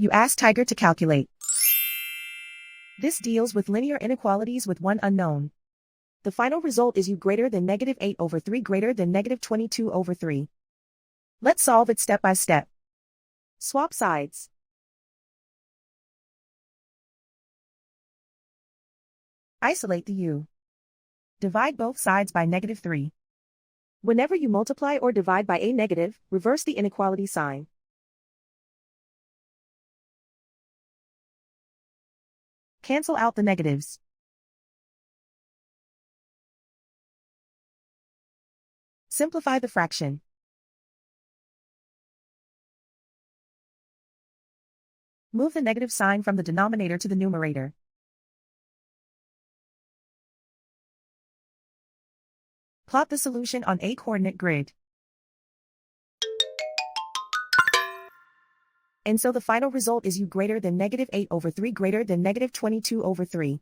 You ask Tiger to calculate. This deals with linear inequalities with one unknown. The final result is u greater than -8/3 greater than -22/3. Let's solve it step by step. Swap sides. Isolate the u. Divide both sides by -3. Whenever you multiply or divide by a negative, reverse the inequality sign. Cancel out the negatives. Simplify the fraction. Move the negative sign from the denominator to the numerator. Plot the solution on a coordinate grid. And so the final result is u greater than -8/3 greater than -22/3.